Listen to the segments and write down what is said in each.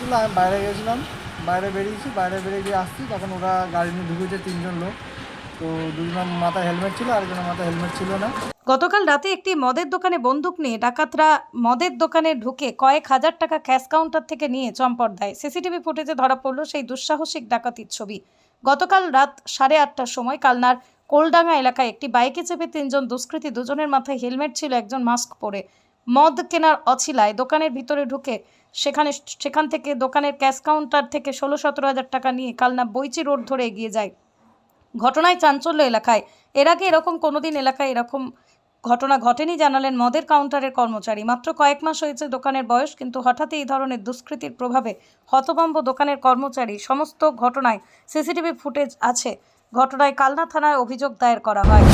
ছিল। আমি বাইরে গেছিলাম, বাইরে বেরিয়েছি, বাইরে বেরিয়ে গিয়ে আসছি, তখন ওরা গাড়ি নিয়ে ঢুকেছে 3জন লোক। তো 2জনের মাথায় হেলমেট ছিল, আরেকজনের মাথায় হেলমেট ছিল না। গতকাল রাতে একটি মদের দোকানে বন্দুক নিয়ে ডাকাতরা মদের দোকানে ঢুকে কয়েক হাজার টাকা ক্যাশ কাউন্টার থেকে নিয়ে চম্পট দেয়। সিসিটিভি ফুটেজে ধরা পড়ল সেই দুঃসাহসিক ডাকাতির ছবি। গতকাল রাত 8:30টার সময় কালনার কোলডাঙ্গা এলাকায় একটি বাইকে চেপে 3জন দুষ্কৃতী, 2জনের মাথায় হেলমেট ছিল, একজন মাস্ক পরে মদ কেনার অছিলায় দোকানের ভিতরে ঢুকে সেখান থেকে দোকানের ক্যাশ কাউন্টার থেকে 16-17 হাজার টাকা নিয়ে কালনা বইচি রোড ধরে এগিয়ে যায়। ঘটনায় চাঞ্চল্য এলাকায়। এর আগে এরকম কোনোদিন এলাকায় এরকম ঘটনা ঘটেনি জানালেন মদের কাউন্টারের কর্মচারী। মাত্র কয়েক মাস হয়েছে দোকানের বয়স, কিন্তু হঠাৎ এই ধরনের দুষ্কৃতির প্রভাবে হতভম্ব দোকানের কর্মচারী। সমস্ত ঘটনায় সিসিটিভি ফুটেজ আছে। ঘটনায় কালনা থানায় অভিযোগ দায়ের করা হয়।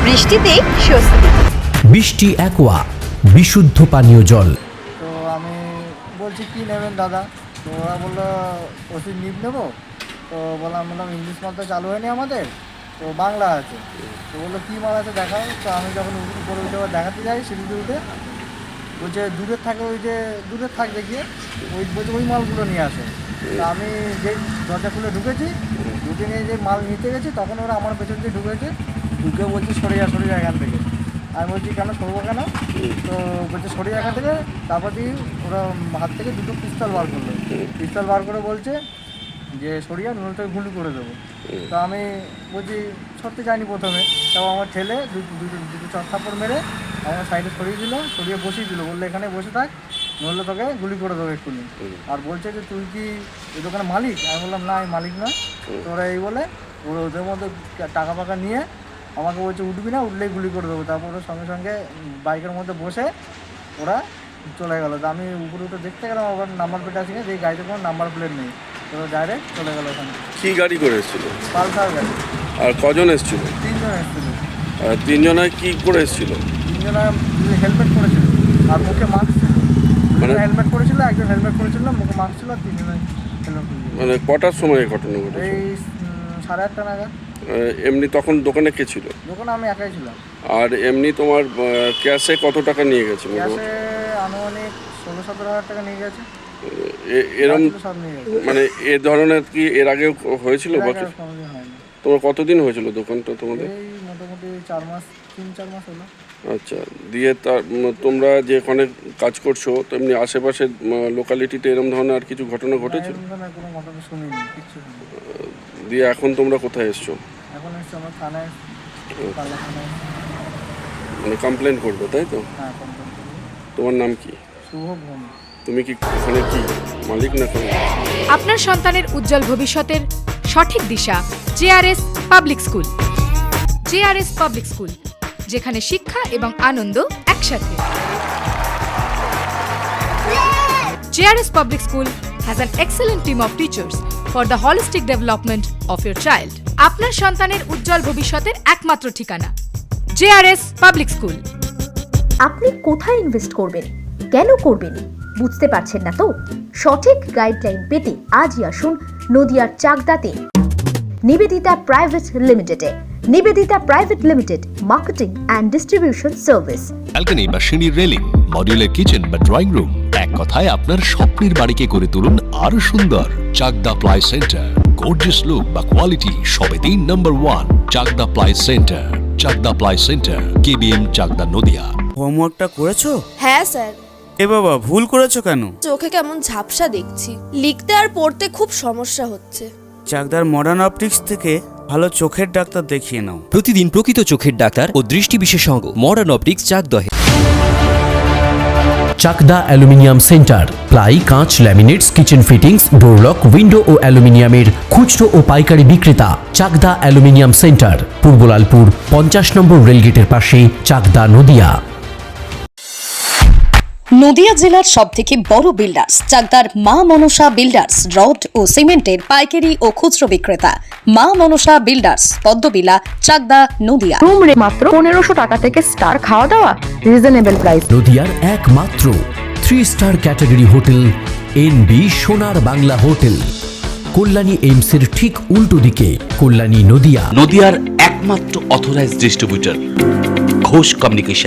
বৃষ্টিতে স্বস্তি। বৃষ্টি অ্যাকোয়া বিশুদ্ধ পানীয় জল। তো আমি বলছি কী নেবেন দাদা? তো ওরা বললো ওষুধ নিপ নেবো। তো বললাম ইংলিশ মাল তো চালু হয়নি আমাদের, তো বাংলা আছে। তো বললো কী মাল আছে দেখাও। তো আমি যখন উপরে উঠে দেখাতে যাই, সিঁড়িতে উঠে বলছে দূরের থাকে, ওই যে দূরের থাক দেখিয়ে বলছে ওই মালগুলো নিয়ে আসে। তো আমি যেই দরজা খুলে ঢুকে নিয়ে যে মাল নিতে গেছি, তখন ওরা আমার পেছন দিয়ে ঢুকে বলছে সরে যা এখান থেকে। আমি বলছি কেন সরবো কেন? তো বলছে সরে যা এখান থেকে। তারপর দিয়ে ওরা হাত থেকে 2টো পিস্তল বার করলো। পিস্তল বার করে বলছে যে সরিয়া নইলে তোকে গুলি করে দেবো। তো আমি বলছি সরতে যাইনি প্রথমে। তাও আমার ছেলে দুটো চড় মেরে আমার সাইডে সরিয়ে বসিয়ে দিল। বললো এখানে বসে থাক, নইলে তোকে গুলি করে দেবো এক্ষুনি। আর বলছে যে তুই কি এই দোকানের মালিক? আমি বললাম না, আমি মালিক না। তো ওরা এই বলে ওদের মধ্যে টাকা ফাকা নিয়ে আমাকে বলছে উঠবি না, উঠলেই গুলি করে দেবো। তারপর ওরা সঙ্গে সঙ্গে বাইকের মধ্যে বসে ওরা চলে গেলো। তো আমি উপরে উঠে দেখতে গেলাম, আবার নাম্বার প্লেট আছে, যে গাড়িতে কোনো নাম্বার প্লেট নেই। তো ডাইরেক্ট চলে গেলো ওখানে। কি গাড়ি করে এসেছিল? পালসার গাড়ি। আর কজন এসেছিল? 3জন এসেছিল। আর 3জনায় কি করে এসেছিল? 3জনা হেলমেট পরেছিল আর মুখে মাস্ক ছিল। মানে হেলমেট পরেছিল, একজন হেলমেট পরেছিল, মুখে মাস্ক ছিল, আর 3জনাই হেলমেট পরেছিল। মানে কটার সময় এই ঘটনা ঘটেছে? এই 8:30 নাগাদ। এমনি তখন দোকানে কে ছিল? দোকানে আমি একাই ছিলাম। আর এমনি তোমার ক্যাশে কত টাকা নিয়ে গেছে? ক্যাশে আনুমানিক 16-17 হাজার টাকা নিয়ে গেছে। এরম সব নিয়ে গেছে। মানে এ ধরনের কি এর আগেও হয়েছিল? কোনোদিন হয়নি। তোমার কতদিন হয়েছিল দোকানটা তোমাদের? এই মোটামুটি 3-4 মাস হলো। আচ্ছা, দিয়ে তার তোমরা যেখানে কাজ করছো তো এমনি আশেপাশের লোকালিটিতে এরম ধরনের আর কিছু ঘটনা ঘটেছে? এরকম ধরনের কোনো ঘটনা শুনিনি, কিচ্ছু শুনিনি। দিয়ে এখন তোমরা কোথায় এসছো? এখন এসছি আমার থানায়, কালনা থানায়। মানে কমপ্লেন করবে, তাই তো? হ্যাঁ, কমপ্লেন করবো। তোমার নাম কি? শুভ ভৌমিক। তুমি কি ওখানে কি মালিক না কেন? আপনার সন্তানের উজ্জ্বল ভবিষ্যতের সঠিক দিশা JRS public school. JRS public school, যেখানে শিক্ষা এবং আনন্দ একসাথে। JRS public school has an excellent team of teachers for the holistic development of your child. আপনার সন্তানের উজ্জ্বল ভবিষ্যতের একমাত্র ঠিকানা জেআরএস পাবলিক স্কুল। আপনি কোথায় ইনভেস্ট করবেন, কেন করবেন বুঝতে পারছেন না তো? সঠিক গাইডলাইন পেতে আজই আসুন নদিয়ার চাকদাতে নিবেদিতা প্রাইভেট লিমিটেডে। Nivedita private limited, marketing and distribution service. Balcony বা সিঁড়ির রেলিং, মডিউলার কিচেন বা ড্রয়িং রুম, এক কথায় আপনার স্বপ্নের বাড়িকে করে তুলুন আরো সুন্দর। Chakdah ply centre, gorgeous look বা কোয়ালিটি সবেতেই number 1। Chakdah ply centre, Chakdah ply centre, KBM, Chakdah, Nadia. হোমওয়ার্কটা করেছো? হ্যাঁ স্যার। এ বাবা, ভুল করেছো কেন? চোখে কেমন ঝাপসা দেখছি, লিখতে আর পড়তে খুব সমস্যা হচ্ছে। চাকদার মডার্ন অপটিক্স থেকে ভালো চোখের ডাক্তার দেখিয়ে নাও। প্রতিদিন প্রকৃত চোখের ডাক্তার ও দৃষ্টি বিশেষজ্ঞ মডার্ন অপটিক্স চাকদহে। চাকদা অ্যালুমিনিয়াম সেন্টার, প্লাই, কাঁচ, laminates, kitchen fittings, door lock, window ও অ্যালুমিনিয়ামের খুচরো ও পাইকারি বিক্রেতা। Chakdah aluminium centre, Purbalalpur 50 number রেলগেটের পাশে, চাকদা, নদিয়া। নদিয়া জেলার সবথেকে বড় বিল্ডার্স চাকদার মা মনসা বিল্ডার্স, রড ও সিমেন্টের পাইকারি ও খুচরো বিক্রেতা। মা মনসা বিল্ডার্স, পদ্মবিলা, চাকদা, নদিয়া। রুম রে মাত্র 1500 টাকা থেকে স্টার, খাওয়া দাওয়া রিজনেবল প্রাইস। নদিয়ার একমাত্র 3 স্টার ক্যাটাগরি হোটেল এনবি সোনার বাংলা হোটেল, কল্যাণী এইমসের ঠিক উল্টো দিকে, কল্যাণী, নদিয়া। নদিয়ার একমাত্র অথরাইজড ডিস্ট্রিবিউটর ঘোষ কমিউনিকেশন।